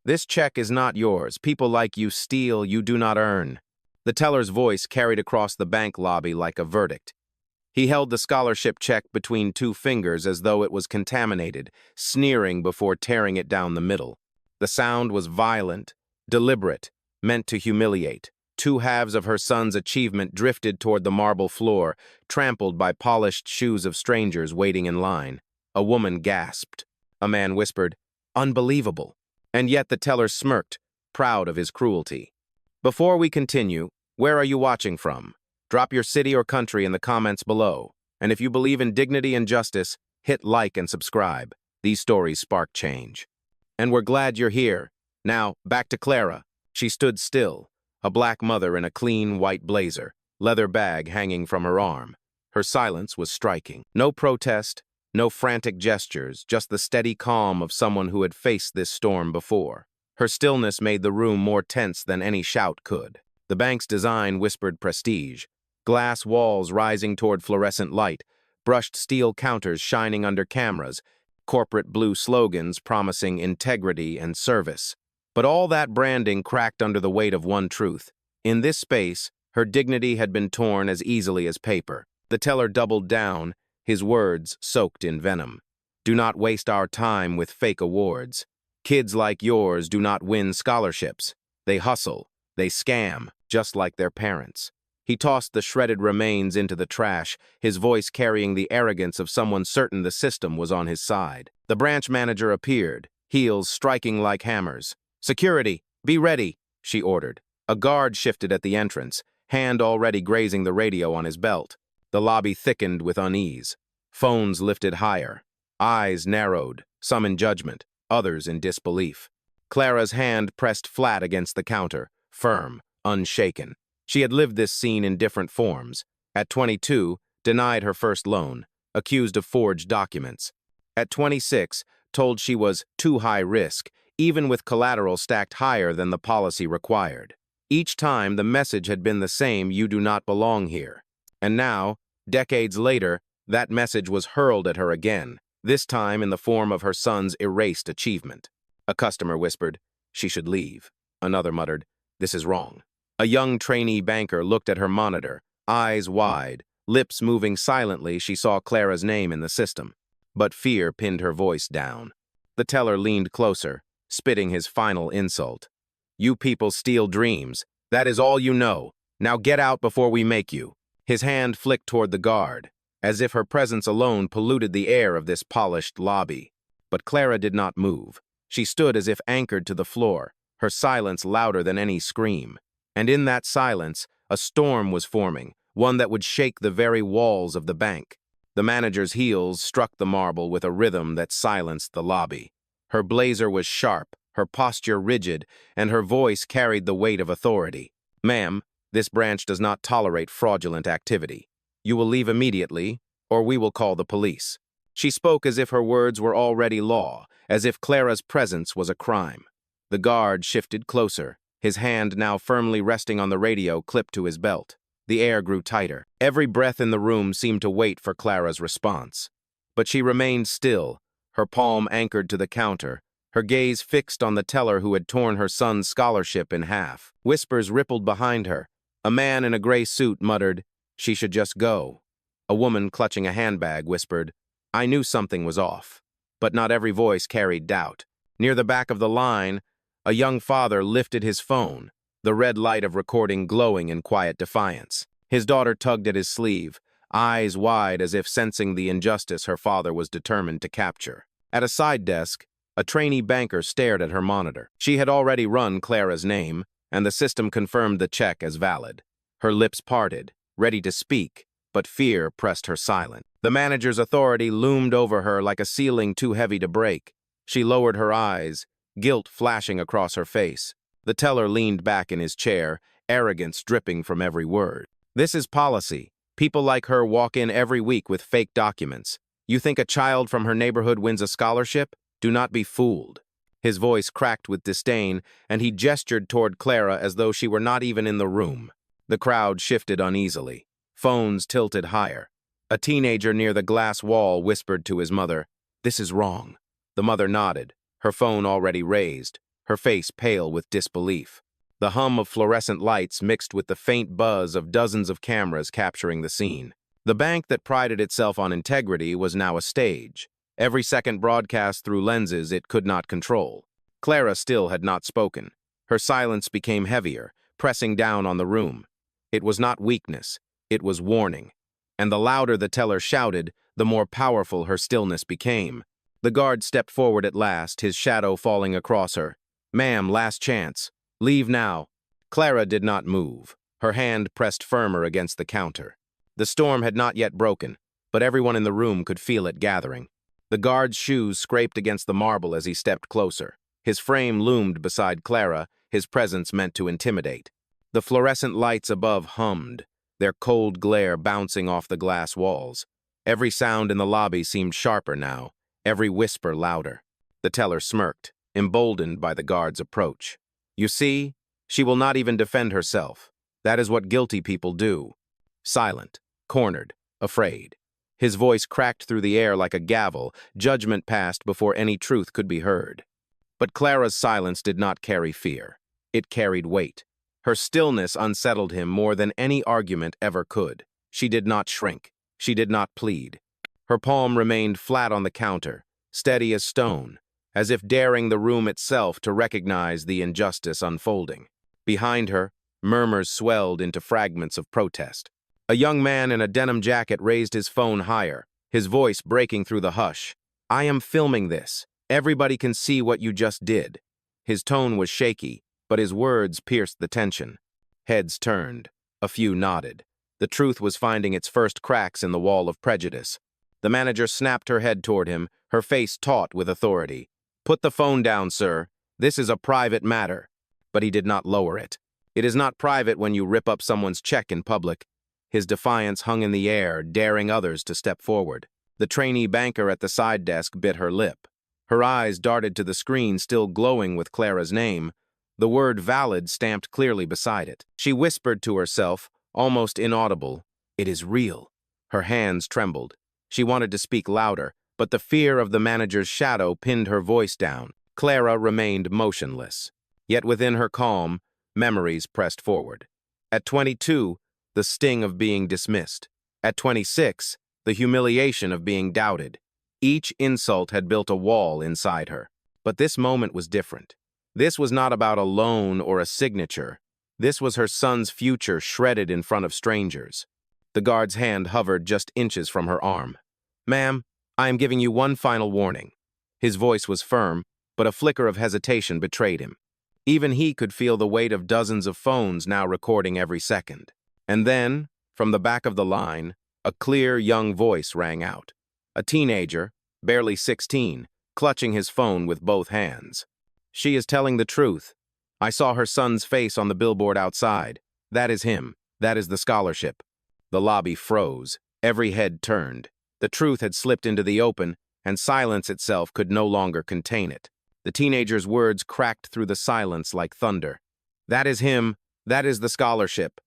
This check is not yours. People like you steal, you do not earn. The teller's voice carried across the bank lobby like a verdict. He held the scholarship check between two fingers as though it was contaminated, sneering before tearing it down the middle. The sound was violent, deliberate, meant to humiliate. Two halves of her son's achievement drifted toward the marble floor, trampled by polished shoes of strangers waiting in line. A woman gasped. A man whispered, "Unbelievable." And yet the teller smirked, proud of his cruelty. Before we continue, where are you watching from? Drop your city or country in the comments below. And if you believe in dignity and justice, hit like and subscribe. These stories spark change. And we're glad you're here. Now, back to Clara. She stood still, a black mother in a clean white blazer, leather bag hanging from her arm. Her silence was striking. No protest, no frantic gestures, just the steady calm of someone who had faced this storm before. Her stillness made the room more tense than any shout could. The bank's design whispered prestige. Glass walls rising toward fluorescent light, brushed steel counters shining under cameras, corporate blue slogans promising integrity and service. But all that branding cracked under the weight of one truth. In this space, her dignity had been torn as easily as paper. The teller doubled down, his words soaked in venom. Do not waste our time with fake awards. Kids like yours do not win scholarships. They hustle, they scam, just like their parents. He tossed the shredded remains into the trash, his voice carrying the arrogance of someone certain the system was on his side. The branch manager appeared, heels striking like hammers. "Security, be ready," she ordered. A guard shifted at the entrance, hand already grazing the radio on his belt. The lobby thickened with unease. Phones lifted higher. Eyes narrowed, some in judgment, others in disbelief. Clara's hand pressed flat against the counter, firm, unshaken. She had lived this scene in different forms. At 22, denied her first loan, accused of forged documents. At 26, told she was too high risk, even with collateral stacked higher than the policy required. Each time, the message had been the same: you do not belong here. And now, decades later, that message was hurled at her again, this time in the form of her son's erased achievement. A customer whispered, "She should leave." Another muttered, "This is wrong." A young trainee banker looked at her monitor, eyes wide, lips moving silently. She saw Clara's name in the system. But fear pinned her voice down. The teller leaned closer, spitting his final insult. "You people steal dreams. That is all you know. Now get out before we make you." His hand flicked toward the guard, as if her presence alone polluted the air of this polished lobby. But Clara did not move. She stood as if anchored to the floor, her silence louder than any scream. And in that silence, a storm was forming, one that would shake the very walls of the bank. The manager's heels struck the marble with a rhythm that silenced the lobby. Her blazer was sharp, her posture rigid, and her voice carried the weight of authority. "Ma'am, this branch does not tolerate fraudulent activity. You will leave immediately, or we will call the police." She spoke as if her words were already law, as if Clara's presence was a crime. The guard shifted closer, his hand now firmly resting on the radio clipped to his belt. The air grew tighter. Every breath in the room seemed to wait for Clara's response. But she remained still, her palm anchored to the counter, her gaze fixed on the teller who had torn her son's scholarship in half. Whispers rippled behind her. A man in a gray suit muttered, "She should just go." A woman clutching a handbag whispered, "I knew something was off." But not every voice carried doubt. Near the back of the line, a young father lifted his phone, the red light of recording glowing in quiet defiance. His daughter tugged at his sleeve, eyes wide as if sensing the injustice her father was determined to capture. At a side desk, a trainee banker stared at her monitor. She had already run Clara's name, and the system confirmed the check as valid. Her lips parted, ready to speak, but fear pressed her silent. The manager's authority loomed over her like a ceiling too heavy to break. She lowered her eyes, guilt flashing across her face. The teller leaned back in his chair, arrogance dripping from every word. "This is policy. People like her walk in every week with fake documents. You think a child from her neighborhood wins a scholarship? Do not be fooled." His voice cracked with disdain, and he gestured toward Clara as though she were not even in the room. The crowd shifted uneasily. Phones tilted higher. A teenager near the glass wall whispered to his mother, "This is wrong." The mother nodded, her phone already raised, her face pale with disbelief. The hum of fluorescent lights mixed with the faint buzz of dozens of cameras capturing the scene. The bank that prided itself on integrity was now a stage, every second broadcast through lenses it could not control. Clara still had not spoken. Her silence became heavier, pressing down on the room. It was not weakness, it was warning. And the louder the teller shouted, the more powerful her stillness became. The guard stepped forward at last, his shadow falling across her. "Ma'am, last chance. Leave now." Clara did not move, her hand pressed firmer against the counter. The storm had not yet broken, but everyone in the room could feel it gathering. The guard's shoes scraped against the marble as he stepped closer. His frame loomed beside Clara, his presence meant to intimidate. The fluorescent lights above hummed, their cold glare bouncing off the glass walls. Every sound in the lobby seemed sharper now, every whisper louder. The teller smirked, emboldened by the guard's approach. "You see, she will not even defend herself. That is what guilty people do." Silent, cornered, afraid. His voice cracked through the air like a gavel, judgment passed before any truth could be heard. But Clara's silence did not carry fear. It carried weight. Her stillness unsettled him more than any argument ever could. She did not shrink. She did not plead. Her palm remained flat on the counter, steady as stone, as if daring the room itself to recognize the injustice unfolding. Behind her, murmurs swelled into fragments of protest. A young man in a denim jacket raised his phone higher, his voice breaking through the hush. "I am filming this. Everybody can see what you just did." His tone was shaky, but his words pierced the tension. Heads turned. A few nodded. The truth was finding its first cracks in the wall of prejudice. The manager snapped her head toward him, her face taut with authority. "Put the phone down, sir. This is a private matter." But he did not lower it. It is not private when you rip up someone's check in public. His defiance hung in the air, daring others to step forward. The trainee banker at the side desk bit her lip. Her eyes darted to the screen, still glowing with Clara's name, the word "valid" stamped clearly beside it. She whispered to herself, almost inaudible, "It is real." Her hands trembled. She wanted to speak louder, but the fear of the manager's shadow pinned her voice down. Clara remained motionless. Yet within her calm, memories pressed forward. At 22, the sting of being dismissed. At 26, the humiliation of being doubted. Each insult had built a wall inside her. But this moment was different. This was not about a loan or a signature. This was her son's future shredded in front of strangers. The guard's hand hovered just inches from her arm. "Ma'am, I am giving you one final warning." His voice was firm, but a flicker of hesitation betrayed him. Even he could feel the weight of dozens of phones now recording every second. And then, from the back of the line, a clear young voice rang out. A teenager, barely 16, clutching his phone with both hands. "She is telling the truth. I saw her son's face on the billboard outside. That is him. That is the scholarship." The lobby froze. Every head turned. The truth had slipped into the open, and silence itself could no longer contain it. The teenager's words cracked through the silence like thunder. "That is him. That is the scholarship."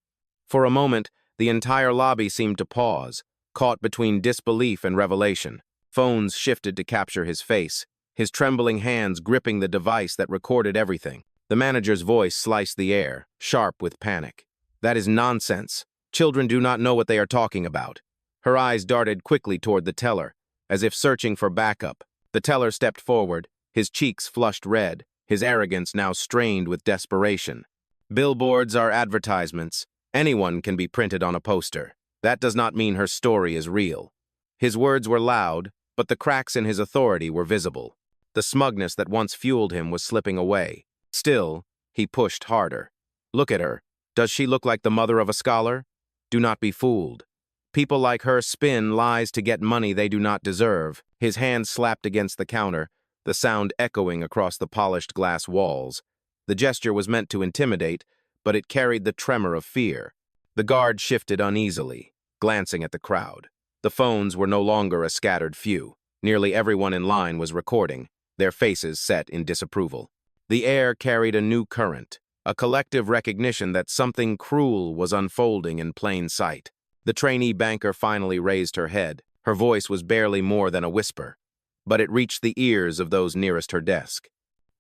For a moment, the entire lobby seemed to pause, caught between disbelief and revelation. Phones shifted to capture his face, his trembling hands gripping the device that recorded everything. The manager's voice sliced the air, sharp with panic. "That is nonsense. Children do not know what they are talking about." Her eyes darted quickly toward the teller, as if searching for backup. The teller stepped forward, his cheeks flushed red, his arrogance now strained with desperation. "Billboards are advertisements. Anyone can be printed on a poster. That does not mean her story is real." His words were loud, but the cracks in his authority were visible. The smugness that once fueled him was slipping away. Still, he pushed harder. "Look at her. Does she look like the mother of a scholar? Do not be fooled. People like her spin lies to get money they do not deserve." His hand slapped against the counter, the sound echoing across the polished glass walls. The gesture was meant to intimidate, but it carried the tremor of fear. The guard shifted uneasily, glancing at the crowd. The phones were no longer a scattered few. Nearly everyone in line was recording, their faces set in disapproval. The air carried a new current, a collective recognition that something cruel was unfolding in plain sight. The trainee banker finally raised her head. Her voice was barely more than a whisper, but it reached the ears of those nearest her desk.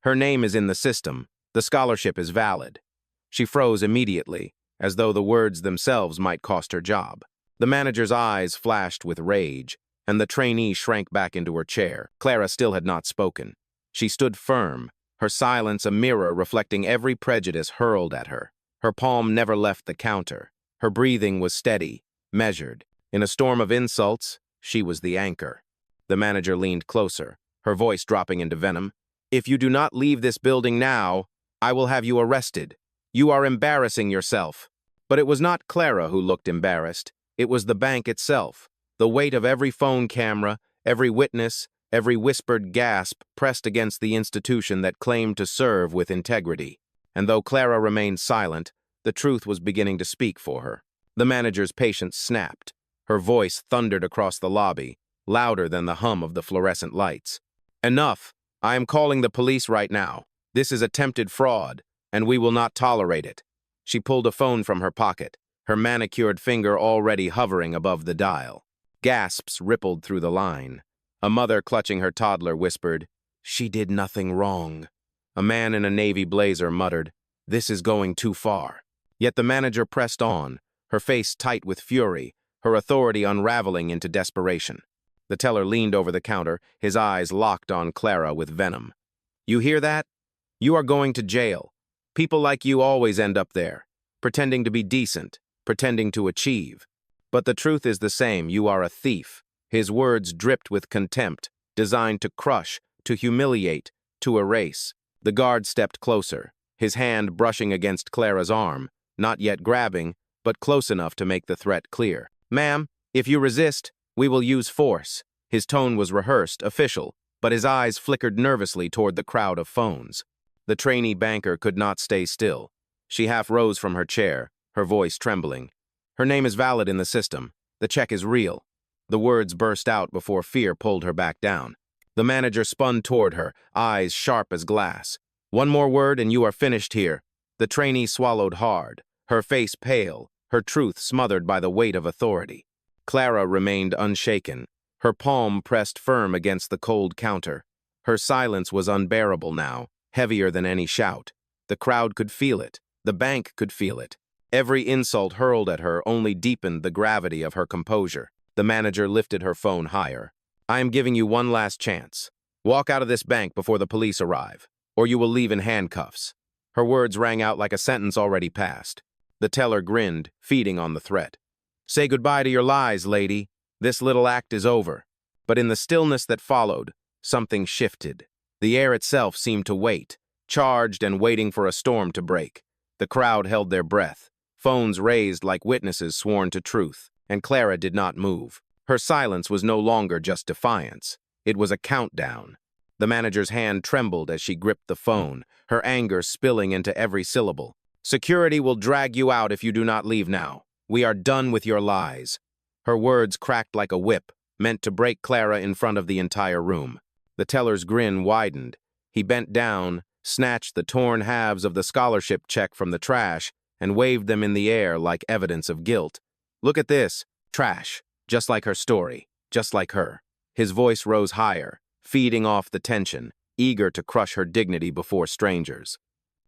Her name is in the system. The scholarship is valid. She froze immediately, as though the words themselves might cost her job. The manager's eyes flashed with rage, and the trainee shrank back into her chair. Clara still had not spoken. She stood firm, her silence a mirror reflecting every prejudice hurled at her. Her palm never left the counter. Her breathing was steady, measured. In a storm of insults, she was the anchor. The manager leaned closer, her voice dropping into venom. "If you do not leave this building now, I will have you arrested. You are embarrassing yourself." But it was not Clara who looked embarrassed. It was the bank itself. The weight of every phone camera, every witness, every whispered gasp pressed against the institution that claimed to serve with integrity. And though Clara remained silent, the truth was beginning to speak for her. The manager's patience snapped. Her voice thundered across the lobby, louder than the hum of the fluorescent lights. "Enough! I am calling the police right now. This is attempted fraud, and we will not tolerate it." She pulled a phone from her pocket, her manicured finger already hovering above the dial. Gasps rippled through the line. A mother clutching her toddler whispered, "She did nothing wrong." A man in a navy blazer muttered, "This is going too far." Yet the manager pressed on, her face tight with fury, her authority unraveling into desperation. The teller leaned over the counter, his eyes locked on Clara with venom. "You hear that? You are going to jail. People like you always end up there, pretending to be decent, pretending to achieve. But the truth is the same, you are a thief." His words dripped with contempt, designed to crush, to humiliate, to erase. The guard stepped closer, his hand brushing against Clara's arm, not yet grabbing, but close enough to make the threat clear. "Ma'am, if you resist, we will use force." His tone was rehearsed, official, but his eyes flickered nervously toward the crowd of phones. The trainee banker could not stay still. She half rose from her chair, her voice trembling. "Her name is valid in the system. The check is real." The words burst out before fear pulled her back down. The manager spun toward her, eyes sharp as glass. "One more word and you are finished here." The trainee swallowed hard, her face pale, her truth smothered by the weight of authority. Clara remained unshaken, her palm pressed firm against the cold counter. Her silence was unbearable now, heavier than any shout. The crowd could feel it. The bank could feel it. Every insult hurled at her only deepened the gravity of her composure. The manager lifted her phone higher. "I am giving you one last chance. Walk out of this bank before the police arrive, or you will leave in handcuffs." Her words rang out like a sentence already passed. The teller grinned, feeding on the threat. "Say goodbye to your lies, lady. This little act is over." But in the stillness that followed, something shifted. The air itself seemed to wait, charged and waiting for a storm to break. The crowd held their breath, phones raised like witnesses sworn to truth, and Clara did not move. Her silence was no longer just defiance. It was a countdown. The manager's hand trembled as she gripped the phone, her anger spilling into every syllable. "Security will drag you out if you do not leave now. We are done with your lies." Her words cracked like a whip, meant to break Clara in front of the entire room. The teller's grin widened. He bent down, snatched the torn halves of the scholarship check from the trash, and waved them in the air like evidence of guilt. "Look at this. Trash. Just like her story. Just like her." His voice rose higher, feeding off the tension, eager to crush her dignity before strangers.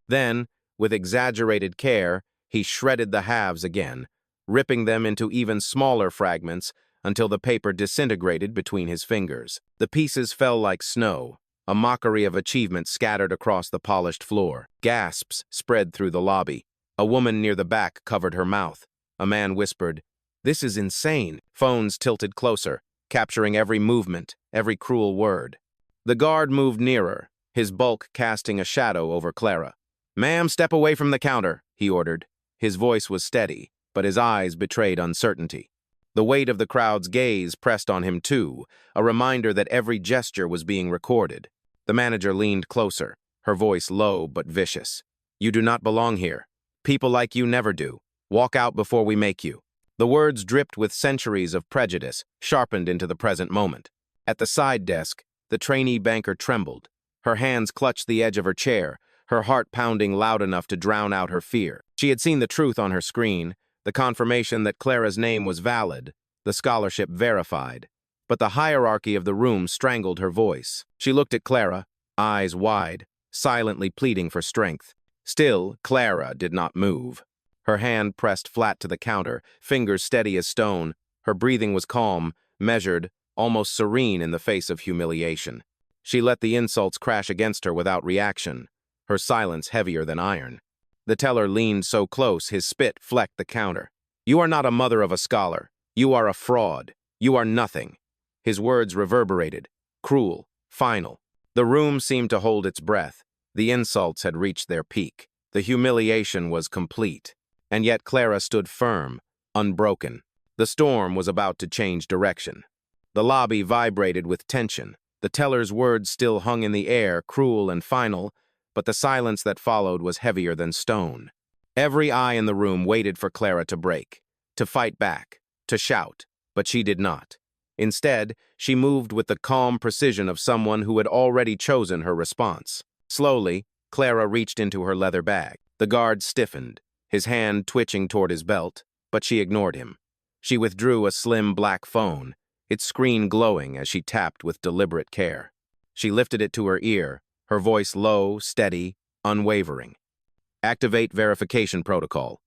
Then, with exaggerated care, he shredded the halves again, ripping them into even smaller fragments until the paper disintegrated between his fingers. The pieces fell like snow, a mockery of achievement scattered across the polished floor. Gasps spread through the lobby. A woman near the back covered her mouth. A man whispered, "This is insane." Phones tilted closer, capturing every movement, every cruel word. The guard moved nearer, his bulk casting a shadow over Clara. "Ma'am, step away from the counter," he ordered. His voice was steady, but his eyes betrayed uncertainty. The weight of the crowd's gaze pressed on him too, a reminder that every gesture was being recorded. The manager leaned closer, her voice low but vicious. "You do not belong here. People like you never do. Walk out before we make you." The words dripped with centuries of prejudice, sharpened into the present moment. At the side desk, the trainee banker trembled. Her hands clutched the edge of her chair, her heart pounding loud enough to drown out her fear. She had seen the truth on her screen, the confirmation that Clara's name was valid, the scholarship verified. But the hierarchy of the room strangled her voice. She looked at Clara, eyes wide, silently pleading for strength. Still, Clara did not move. Her hand pressed flat to the counter, fingers steady as stone. Her breathing was calm, measured, almost serene in the face of humiliation. She let the insults crash against her without reaction, her silence heavier than iron. The teller leaned so close his spit flecked the counter. "You are not a mother of a scholar. You are a fraud. You are nothing." His words reverberated, cruel, final. The room seemed to hold its breath. The insults had reached their peak. The humiliation was complete. And yet Clara stood firm, unbroken. The storm was about to change direction. The lobby vibrated with tension. The teller's words still hung in the air, cruel and final, but the silence that followed was heavier than stone. Every eye in the room waited for Clara to break, to fight back, to shout, but she did not. Instead, she moved with the calm precision of someone who had already chosen her response. Slowly, Clara reached into her leather bag. The guard stiffened, his hand twitching toward his belt, but she ignored him. She withdrew a slim black phone, its screen glowing as she tapped with deliberate care. She lifted it to her ear, her voice low, steady, unwavering. "Activate verification protocol."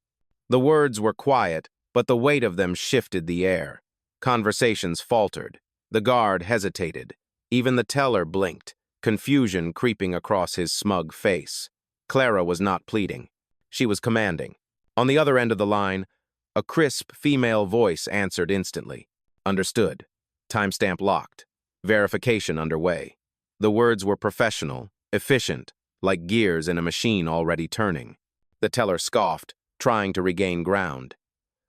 The words were quiet, but the weight of them shifted the air. Conversations faltered. The guard hesitated. Even the teller blinked, confusion creeping across his smug face. Clara was not pleading. She was commanding. On the other end of the line, a crisp female voice answered instantly. "Understood. Timestamp locked. Verification underway." The words were professional, efficient, like gears in a machine already turning. The teller scoffed, trying to regain ground.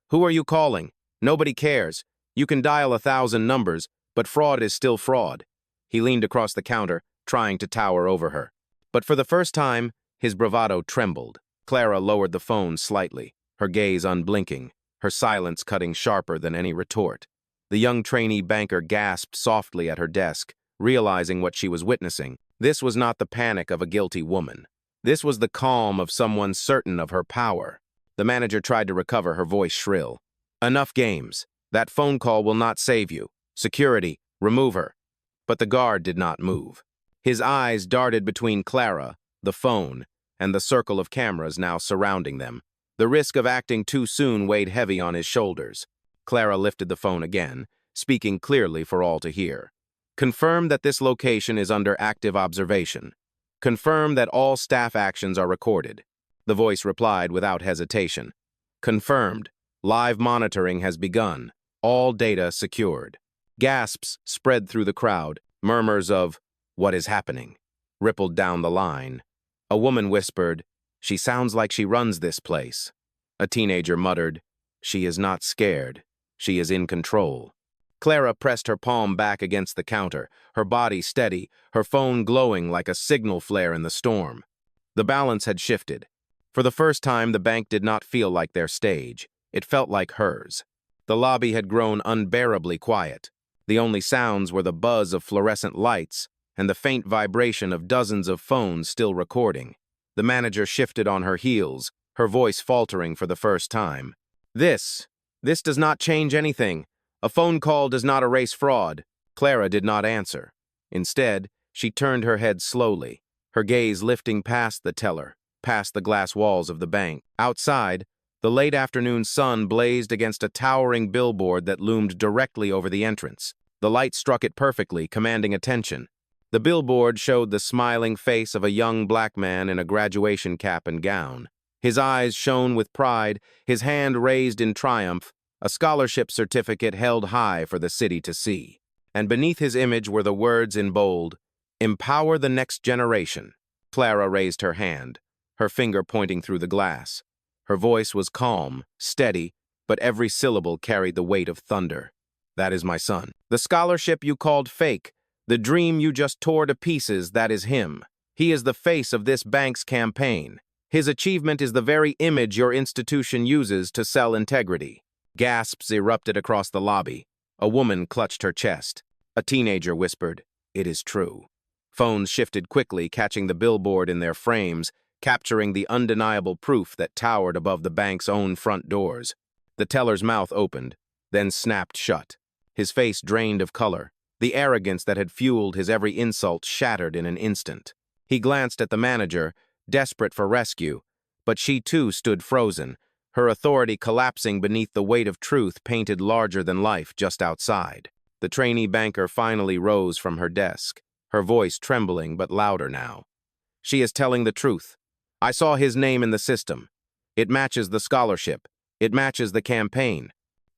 "Who are you calling? Nobody cares. You can dial 1,000 numbers, but fraud is still fraud." He leaned across the counter, trying to tower over her. But for the first time, his bravado trembled. Clara lowered the phone slightly, her gaze unblinking, her silence cutting sharper than any retort. The young trainee banker gasped softly at her desk, realizing what she was witnessing. This was not the panic of a guilty woman. This was the calm of someone certain of her power. The manager tried to recover, her voice shrill. "Enough games. That phone call will not save you. Security, remove her." But the guard did not move. His eyes darted between Clara, the phone, and the circle of cameras now surrounding them. The risk of acting too soon weighed heavy on his shoulders. Clara lifted the phone again, speaking clearly for all to hear. "Confirm that this location is under active observation. Confirm that all staff actions are recorded." The voice replied without hesitation. "Confirmed. Live monitoring has begun. All data secured." Gasps spread through the crowd. Murmurs of, "What is happening?" rippled down the line. A woman whispered, "She sounds like she runs this place." A teenager muttered, "She is not scared. She is in control." Clara pressed her palm back against the counter, her body steady, her phone glowing like a signal flare in the storm. The balance had shifted. For the first time, the bank did not feel like their stage. It felt like hers. The lobby had grown unbearably quiet. The only sounds were the buzz of fluorescent lights and the faint vibration of dozens of phones still recording. The manager shifted on her heels, her voice faltering for the first time. This does not change anything. A phone call does not erase fraud." Clara did not answer. Instead, she turned her head slowly, her gaze lifting past the teller, past the glass walls of the bank. Outside, the late afternoon sun blazed against a towering billboard that loomed directly over the entrance. The light struck it perfectly, commanding attention. The billboard showed the smiling face of a young black man in a graduation cap and gown. His eyes shone with pride, his hand raised in triumph, a scholarship certificate held high for the city to see. And beneath his image were the words in bold, "Empower the next generation." Clara raised her hand, her finger pointing through the glass. Her voice was calm, steady, but every syllable carried the weight of thunder. "That is my son. The scholarship you called fake, the dream you just tore to pieces, that is him. He is the face of this bank's campaign. His achievement is the very image your institution uses to sell integrity." Gasps erupted across the lobby. A woman clutched her chest. A teenager whispered, "It is true." Phones shifted quickly, catching the billboard in their frames, capturing the undeniable proof that towered above the bank's own front doors. The teller's mouth opened, then snapped shut. His face drained of color. The arrogance that had fueled his every insult shattered in an instant. He glanced at the manager, desperate for rescue, but she too stood frozen, her authority collapsing beneath the weight of truth painted larger than life just outside. The trainee banker finally rose from her desk, her voice trembling but louder now. She is telling the truth. I saw his name in the system. It matches the scholarship. It matches the campaign.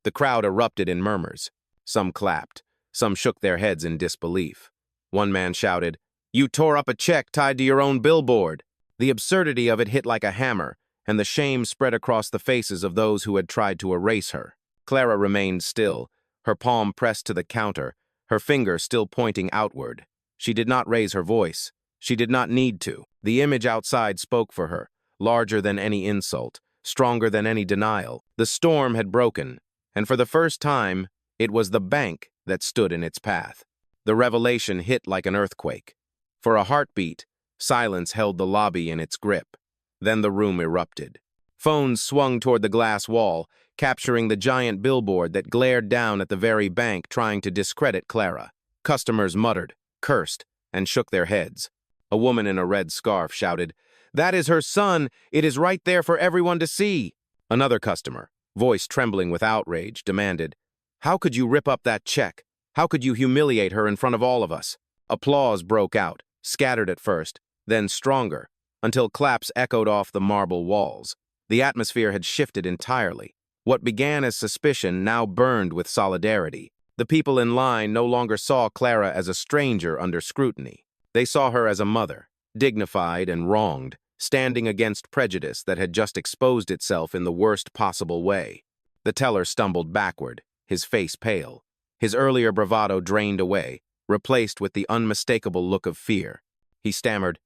The crowd erupted in murmurs. Some clapped. Some shook their heads in disbelief. One man shouted, "You tore up a check tied to your own billboard." The absurdity of it hit like a hammer, and the shame spread across the faces of those who had tried to erase her. Clara remained still, her palm pressed to the counter, her finger still pointing outward. She did not raise her voice. She did not need to. The image outside spoke for her, larger than any insult, stronger than any denial. The storm had broken, and for the first time, it was the bank that stood in its path. The revelation hit like an earthquake. For a heartbeat, silence held the lobby in its grip. Then the room erupted. Phones swung toward the glass wall, capturing the giant billboard that glared down at the very bank trying to discredit Clara. Customers muttered, cursed, and shook their heads. A woman in a red scarf shouted, "That is her son! It is right there for everyone to see!" Another customer, voice trembling with outrage, demanded, "How could you rip up that check? How could you humiliate her in front of all of us?" Applause broke out, scattered at first, then stronger, until claps echoed off the marble walls. The atmosphere had shifted entirely. What began as suspicion now burned with solidarity. The people in line no longer saw Clara as a stranger under scrutiny. They saw her as a mother, dignified and wronged, standing against prejudice that had just exposed itself in the worst possible way. The teller stumbled backward, his face pale. His earlier bravado drained away, replaced with the unmistakable look of fear. He stammered,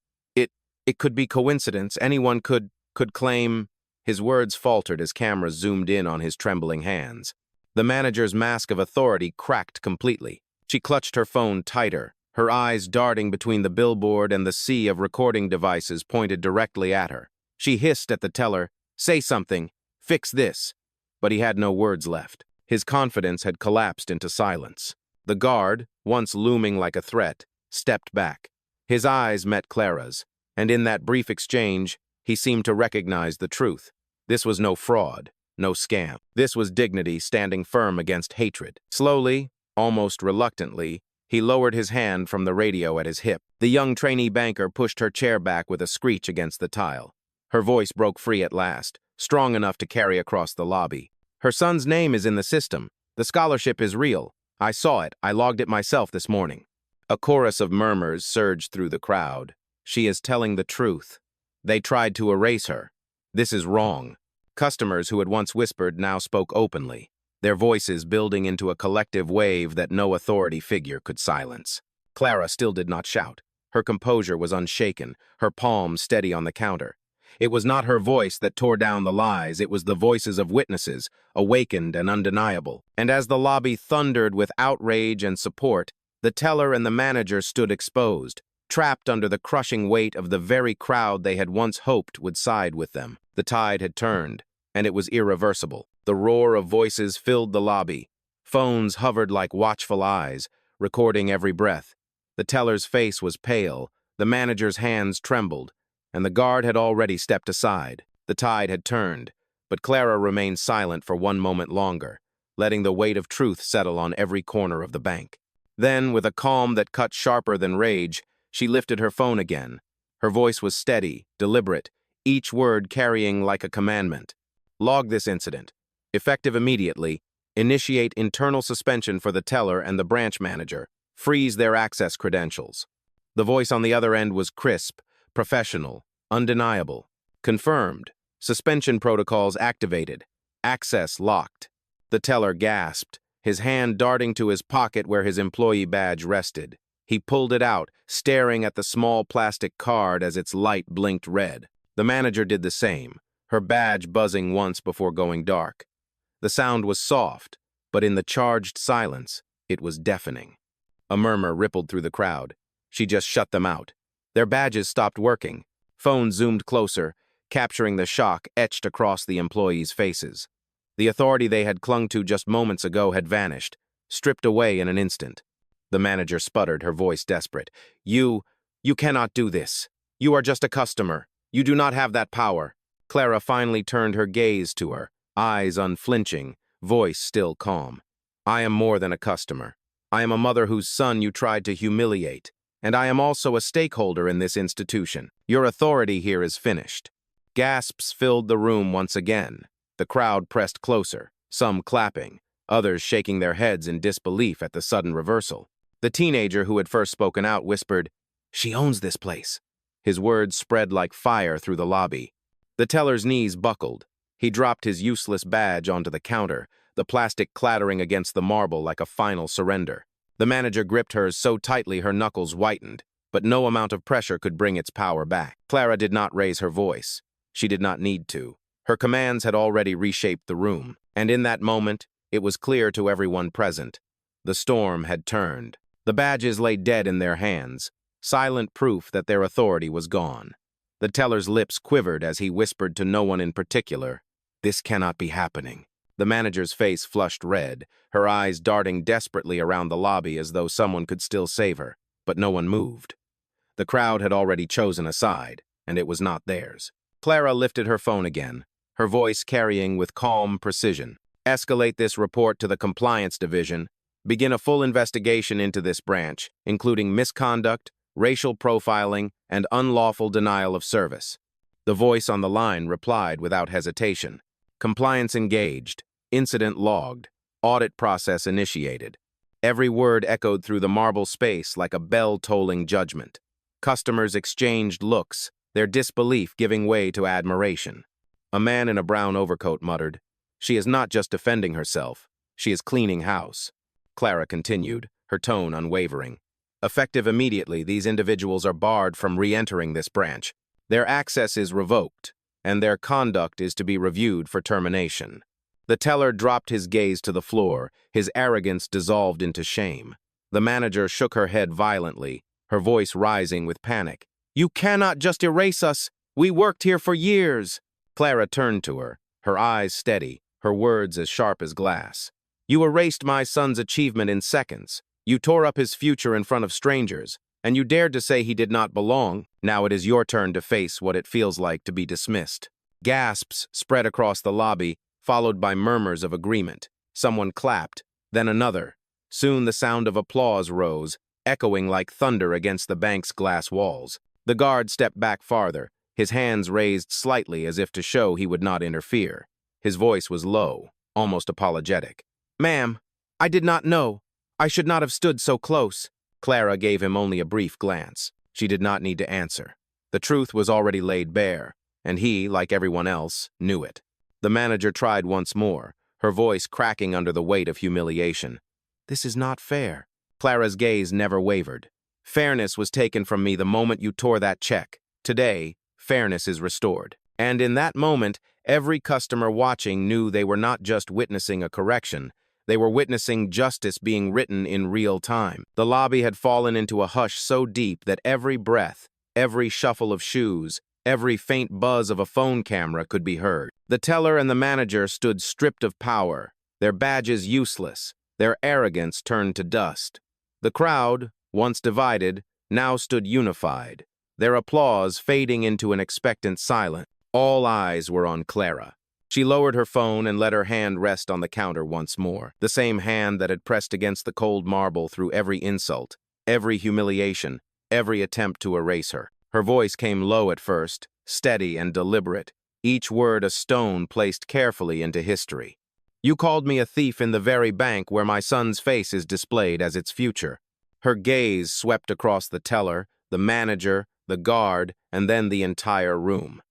It could be coincidence. Anyone could claim." His words faltered as cameras zoomed in on his trembling hands. The manager's mask of authority cracked completely. She clutched her phone tighter, her eyes darting between the billboard and the sea of recording devices pointed directly at her. She hissed at the teller, "Say something. Fix this." But he had no words left. His confidence had collapsed into silence. The guard, once looming like a threat, stepped back. His eyes met Clara's, and in that brief exchange, he seemed to recognize the truth. This was no fraud, no scam. This was dignity standing firm against hatred. Slowly, almost reluctantly, he lowered his hand from the radio at his hip. The young trainee banker pushed her chair back with a screech against the tile. Her voice broke free at last, strong enough to carry across the lobby. "Her son's name is in the system. The scholarship is real. I saw it. I logged it myself this morning." A chorus of murmurs surged through the crowd. "She is telling the truth. They tried to erase her. This is wrong." Customers who had once whispered now spoke openly, their voices building into a collective wave that no authority figure could silence. Clara still did not shout. Her composure was unshaken, her palm steady on the counter. It was not her voice that tore down the lies, it was the voices of witnesses, awakened and undeniable. And as the lobby thundered with outrage and support, the teller and the manager stood exposed, trapped under the crushing weight of the very crowd they had once hoped would side with them. The tide had turned, and it was irreversible. The roar of voices filled the lobby. Phones hovered like watchful eyes, recording every breath. The teller's face was pale, the manager's hands trembled, and the guard had already stepped aside. The tide had turned, but Clara remained silent for one moment longer, letting the weight of truth settle on every corner of the bank. Then, with a calm that cut sharper than rage, she lifted her phone again. Her voice was steady, deliberate, each word carrying like a commandment. "Log this incident. Effective immediately. Initiate internal suspension for the teller and the branch manager. Freeze their access credentials." The voice on the other end was crisp, professional, undeniable. "Confirmed. Suspension protocols activated. Access locked." The teller gasped, his hand darting to his pocket where his employee badge rested. He pulled it out, staring at the small plastic card as its light blinked red. The manager did the same, her badge buzzing once before going dark. The sound was soft, but in the charged silence, it was deafening. A murmur rippled through the crowd. She just shut them out. Their badges stopped working. Phones zoomed closer, capturing the shock etched across the employees' faces. The authority they had clung to just moments ago had vanished, stripped away in an instant. The manager sputtered, her voice desperate. You cannot do this." You are just a customer. You do not have that power. Clara finally turned her gaze to her, eyes unflinching, voice still calm. I am more than a customer. I am a mother whose son you tried to humiliate, and I am also a stakeholder in this institution. Your authority here is finished. Gasps filled the room once again. The crowd pressed closer, some clapping, others shaking their heads in disbelief at the sudden reversal. The teenager who had first spoken out whispered, "She owns this place." His words spread like fire through the lobby. The teller's knees buckled. He dropped his useless badge onto the counter, the plastic clattering against the marble like a final surrender. The manager gripped hers so tightly her knuckles whitened, but no amount of pressure could bring its power back. Clara did not raise her voice. She did not need to. Her commands had already reshaped the room, and in that moment, it was clear to everyone present. The storm had turned. The badges lay dead in their hands, silent proof that their authority was gone. The teller's lips quivered as he whispered to no one in particular, "This cannot be happening." The manager's face flushed red, her eyes darting desperately around the lobby as though someone could still save her, but no one moved. The crowd had already chosen a side, and it was not theirs. Clara lifted her phone again, her voice carrying with calm precision. "Escalate this report to the compliance division. Begin a full investigation into this branch, including misconduct, racial profiling, and unlawful denial of service." The voice on the line replied without hesitation. Compliance engaged, incident logged, audit process initiated. Every word echoed through the marble space like a bell-tolling judgment. Customers exchanged looks, their disbelief giving way to admiration. A man in a brown overcoat muttered, "She is not just defending herself, she is cleaning house." Clara continued, her tone unwavering. "Effective immediately, these individuals are barred from re-entering this branch. Their access is revoked, and their conduct is to be reviewed for termination." The teller dropped his gaze to the floor, his arrogance dissolved into shame. The manager shook her head violently, her voice rising with panic. "You cannot just erase us. We worked here for years." Clara turned to her, her eyes steady, her words as sharp as glass. "You erased my son's achievement in seconds. You tore up his future in front of strangers, and you dared to say he did not belong. Now it is your turn to face what it feels like to be dismissed." Gasps spread across the lobby, followed by murmurs of agreement. Someone clapped, then another. Soon the sound of applause rose, echoing like thunder against the bank's glass walls. The guard stepped back farther, his hands raised slightly as if to show he would not interfere. His voice was low, almost apologetic. "Ma'am, I did not know. I should not have stood so close." Clara gave him only a brief glance. She did not need to answer. The truth was already laid bare, and he, like everyone else, knew it. The manager tried once more, her voice cracking under the weight of humiliation. "This is not fair." Clara's gaze never wavered. "Fairness was taken from me the moment you tore that check. Today, fairness is restored." And in that moment, every customer watching knew they were not just witnessing a correction, they were witnessing justice being written in real time. The lobby had fallen into a hush so deep that every breath, every shuffle of shoes, every faint buzz of a phone camera could be heard. The teller and the manager stood stripped of power, their badges useless, their arrogance turned to dust. The crowd, once divided, now stood unified, their applause fading into an expectant silence. All eyes were on Clara. She lowered her phone and let her hand rest on the counter once more, the same hand that had pressed against the cold marble through every insult, every humiliation, every attempt to erase her. Her voice came low at first, steady and deliberate, each word a stone placed carefully into history. "You called me a thief in the very bank where my son's face is displayed as its future." Her gaze swept across the teller, the manager, the guard, and then the entire room.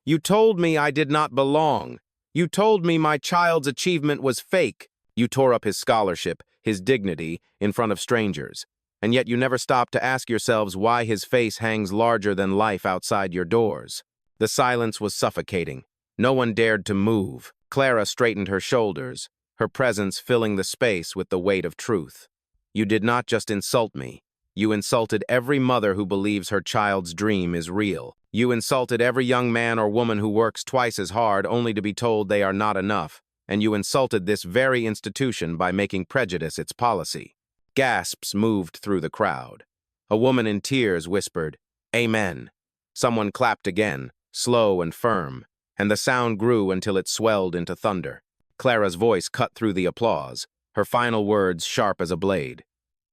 "You told me I did not belong. You told me my child's achievement was fake. You tore up his scholarship, his dignity, in front of strangers. And yet you never stopped to ask yourselves why his face hangs larger than life outside your doors." The silence was suffocating. No one dared to move. Clara straightened her shoulders, her presence filling the space with the weight of truth. "You did not just insult me. You insulted every mother who believes her child's dream is real. You insulted every young man or woman who works twice as hard only to be told they are not enough. And you insulted this very institution by making prejudice its policy." Gasps moved through the crowd. A woman in tears whispered, "Amen." Someone clapped again, slow and firm, and the sound grew until it swelled into thunder. Clara's voice cut through the applause, her final words sharp as a blade.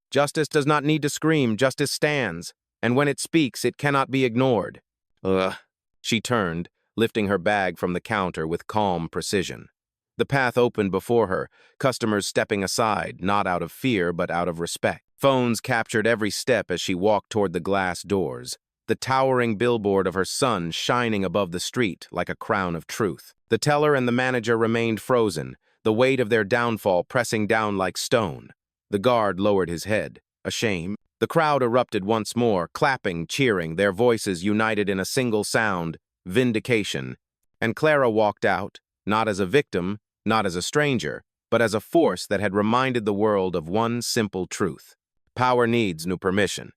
Justice does not need to scream, justice stands, and when it speaks, it cannot be ignored. Ugh. She turned, lifting her bag from the counter with calm precision. The path opened before her, customers stepping aside, not out of fear but out of respect. Phones captured every step as she walked toward the glass doors, the towering billboard of her son shining above the street like a crown of truth. The teller and the manager remained frozen, the weight of their downfall pressing down like stone. The guard lowered his head, ashamed. The crowd erupted once more, clapping, cheering, their voices united in a single sound, vindication. And Clara walked out, not as a victim, not as a stranger, but as a force that had reminded the world of one simple truth. Power needs no permission.